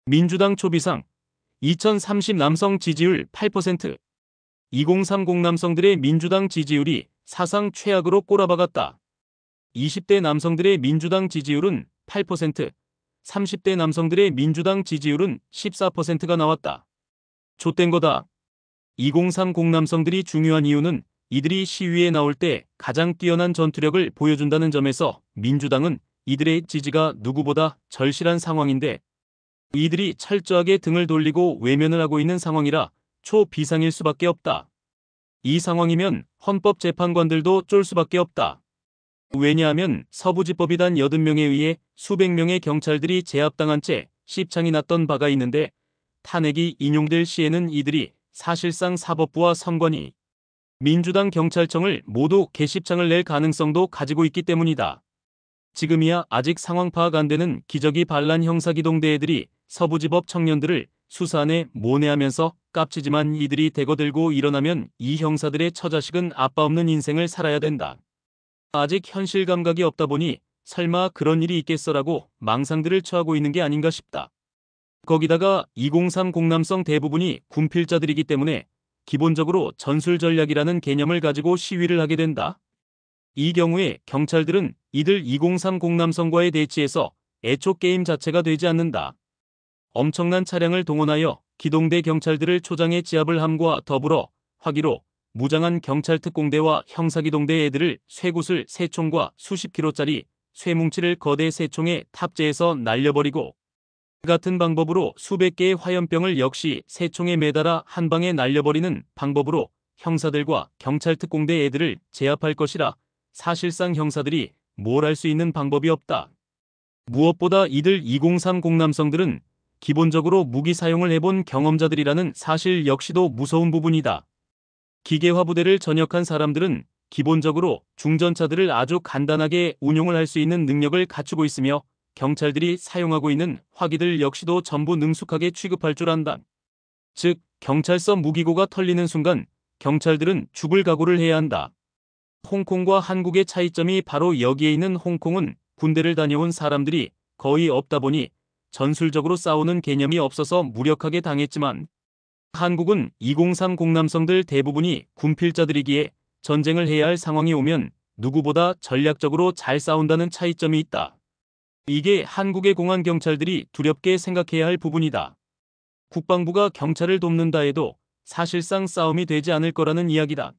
민주당 초비상 2030 남성 지지율 8%. 2030 남성들의 민주당 지지율이 사상 최악으로 꼬라박았다. 20대 남성들의 민주당 지지율은 8%, 30대 남성들의 민주당 지지율은 14%가 나왔다. 좆된 거다. 2030 남성들이 중요한 이유는 이들이 시위에 나올 때 가장 뛰어난 전투력을 보여준다는 점에서 민주당은 이들의 지지가 누구보다 절실한 상황인데, 이들이 철저하게 등을 돌리고 외면을 하고 있는 상황이라 초비상일 수밖에 없다. 이 상황이면 헌법재판관들도 쫄 수밖에 없다. 왜냐하면 서부지법이 단 80명에 의해 수백 명의 경찰들이 제압당한 채 씹창이 났던 바가 있는데, 탄핵이 인용될 시에는 이들이 사실상 사법부와 선관위, 민주당 경찰청을 모두 개씹창을 낼 가능성도 가지고 있기 때문이다. 지금이야 아직 상황 파악 안 되는 기저귀 반란 형사기동대 애들이 서부지법 청년들을 수사안에 모내하면서 깝치지만, 이들이 대거들고 일어나면 이 형사들의 처자식은 아빠 없는 인생을 살아야 된다. 아직 현실 감각이 없다 보니 설마 그런 일이 있겠어라고 망상들을 처하고 있는 게 아닌가 싶다. 거기다가 2030 남성 대부분이 군필자들이기 때문에 기본적으로 전술 전략이라는 개념을 가지고 시위를 하게 된다. 이 경우에 경찰들은 이들 2030 남성과의 대치에서 애초 게임 자체가 되지 않는다. 엄청난 차량을 동원하여 기동대 경찰들을 초장에 지압을 함과 더불어 화기로 무장한 경찰특공대와 형사기동대 애들을 쇠구슬 새총과 수십 킬로짜리 쇠뭉치를 거대 새총에 탑재해서 날려버리고, 같은 방법으로 수백 개의 화염병을 역시 새총에 매달아 한 방에 날려버리는 방법으로 형사들과 경찰특공대 애들을 제압할 것이라 사실상 형사들이 뭘 할 수 있는 방법이 없다. 무엇보다 이들 2030 남성들은 기본적으로 무기 사용을 해본 경험자들이라는 사실 역시도 무서운 부분이다. 기계화 부대를 전역한 사람들은 기본적으로 중전차들을 아주 간단하게 운용을 할 수 있는 능력을 갖추고 있으며, 경찰들이 사용하고 있는 화기들 역시도 전부 능숙하게 취급할 줄 안다. 즉, 경찰서 무기고가 털리는 순간 경찰들은 죽을 각오를 해야 한다. 홍콩과 한국의 차이점이 바로 여기에 있는 홍콩은 군대를 다녀온 사람들이 거의 없다 보니 전술적으로 싸우는 개념이 없어서 무력하게 당했지만, 한국은 2030 남성들 대부분이 군필자들이기에 전쟁을 해야 할 상황이 오면 누구보다 전략적으로 잘 싸운다는 차이점이 있다. 이게 한국의 공안 경찰들이 두렵게 생각해야 할 부분이다. 국방부가 경찰을 돕는다 해도 사실상 싸움이 되지 않을 거라는 이야기다.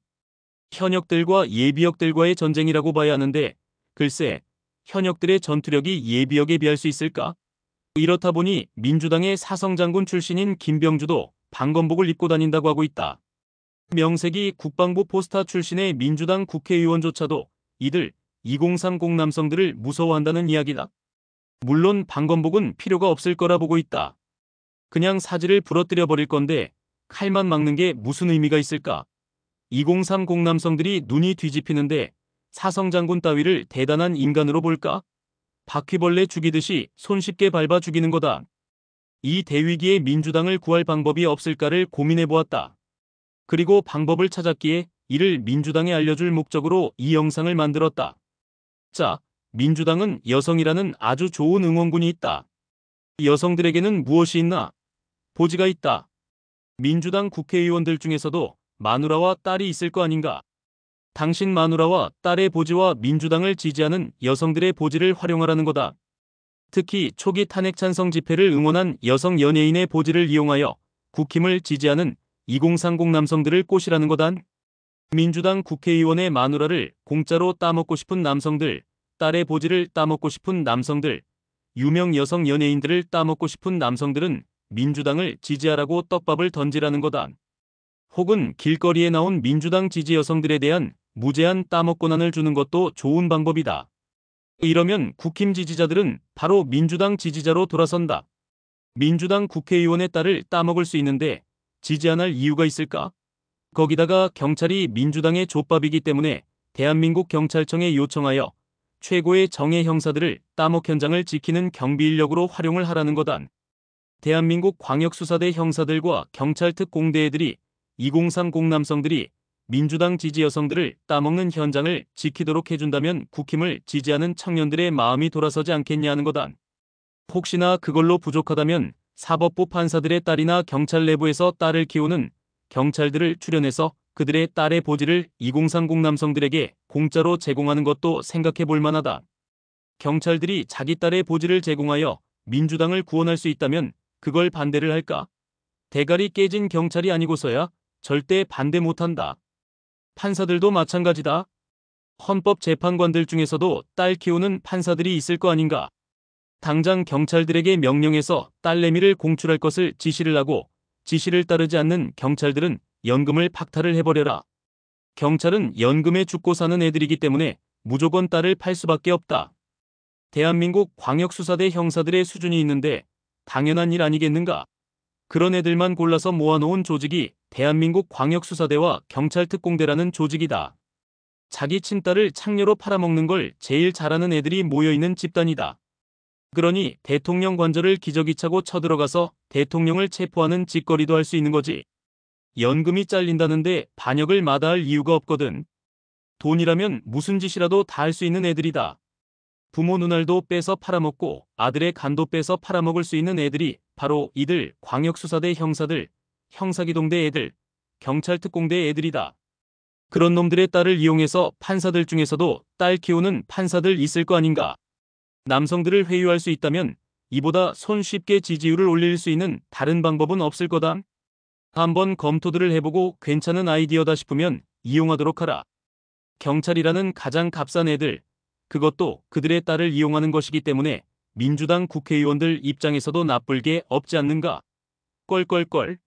현역들과 예비역들과의 전쟁이라고 봐야 하는데, 글쎄, 현역들의 전투력이 예비역에 비할 수 있을까? 이렇다 보니 민주당의 사성장군 출신인 김병주도 방검복을 입고 다닌다고 하고 있다. 명색이 국방부 포스타 출신의 민주당 국회의원조차도 이들 2030 남성들을 무서워한다는 이야기다. 물론 방검복은 필요가 없을 거라 보고 있다. 그냥 사지를 부러뜨려 버릴 건데 칼만 막는 게 무슨 의미가 있을까? 2030 남성들이 눈이 뒤집히는데 사성장군 따위를 대단한 인간으로 볼까? 바퀴벌레 죽이듯이 손쉽게 밟아 죽이는 거다. 이 대위기에 민주당을 구할 방법이 없을까를 고민해 보았다. 그리고 방법을 찾았기에 이를 민주당에 알려줄 목적으로 이 영상을 만들었다. 자, 민주당은 여성이라는 아주 좋은 응원군이 있다. 여성들에게는 무엇이 있나? 보지가 있다. 민주당 국회의원들 중에서도 마누라와 딸이 있을 거 아닌가? 당신 마누라와 딸의 보지와 민주당을 지지하는 여성들의 보지를 활용하라는 거다. 특히 초기 탄핵 찬성 집회를 응원한 여성 연예인의 보지를 이용하여 국힘을 지지하는 2030 남성들을 꼬시라는 거단. 민주당 국회의원의 마누라를 공짜로 따먹고 싶은 남성들, 딸의 보지를 따먹고 싶은 남성들, 유명 여성 연예인들을 따먹고 싶은 남성들은 민주당을 지지하라고 떡밥을 던지라는 거다. 혹은 길거리에 나온 민주당 지지 여성들에 대한 무제한 따먹 권한을 주는 것도 좋은 방법이다. 이러면 국힘 지지자들은 바로 민주당 지지자로 돌아선다. 민주당 국회의원의 딸을 따먹을 수 있는데 지지 안 할 이유가 있을까? 거기다가 경찰이 민주당의 족밥이기 때문에 대한민국 경찰청에 요청하여 최고의 정예 형사들을 따먹 현장을 지키는 경비 인력으로 활용을 하라는 거단. 대한민국 광역수사대 형사들과 경찰 특공대애들이 2030 남성들이 민주당 지지 여성들을 따먹는 현장을 지키도록 해준다면 국힘을 지지하는 청년들의 마음이 돌아서지 않겠냐는 거다. 혹시나 그걸로 부족하다면 사법부 판사들의 딸이나 경찰 내부에서 딸을 키우는 경찰들을 출연해서 그들의 딸의 보지를 2030 남성들에게 공짜로 제공하는 것도 생각해 볼 만하다. 경찰들이 자기 딸의 보지를 제공하여 민주당을 구원할 수 있다면 그걸 반대를 할까? 대가리 깨진 경찰이 아니고서야 절대 반대 못한다. 판사들도 마찬가지다. 헌법재판관들 중에서도 딸 키우는 판사들이 있을 거 아닌가? 당장 경찰들에게 명령해서 딸내미를 공출할 것을 지시를 하고 지시를 따르지 않는 경찰들은 연금을 박탈을 해버려라. 경찰은 연금에 죽고 사는 애들이기 때문에 무조건 딸을 팔 수밖에 없다. 대한민국 광역수사대 형사들의 수준이 있는데 당연한 일 아니겠는가? 그런 애들만 골라서 모아놓은 조직이 대한민국 광역수사대와 경찰특공대라는 조직이다. 자기 친딸을 창녀로 팔아먹는 걸 제일 잘하는 애들이 모여있는 집단이다. 그러니 대통령 관저를 기저귀 차고 쳐들어가서 대통령을 체포하는 짓거리도 할 수 있는 거지. 연금이 잘린다는데 반역을 마다할 이유가 없거든. 돈이라면 무슨 짓이라도 다 할 수 있는 애들이다. 부모 눈알도 빼서 팔아먹고 아들의 간도 빼서 팔아먹을 수 있는 애들이 바로 이들 광역수사대 형사들, 형사기동대 애들, 경찰특공대 애들이다. 그런 놈들의 딸을 이용해서 판사들 중에서도 딸 키우는 판사들 있을 거 아닌가. 남성들을 회유할 수 있다면 이보다 손쉽게 지지율을 올릴 수 있는 다른 방법은 없을 거다. 한번 검토들을 해보고 괜찮은 아이디어다 싶으면 이용하도록 하라. 경찰이라는 가장 값싼 애들, 그것도 그들의 딸을 이용하는 것이기 때문에 민주당 국회의원들 입장에서도 나쁠 게 없지 않는가. 껄껄껄.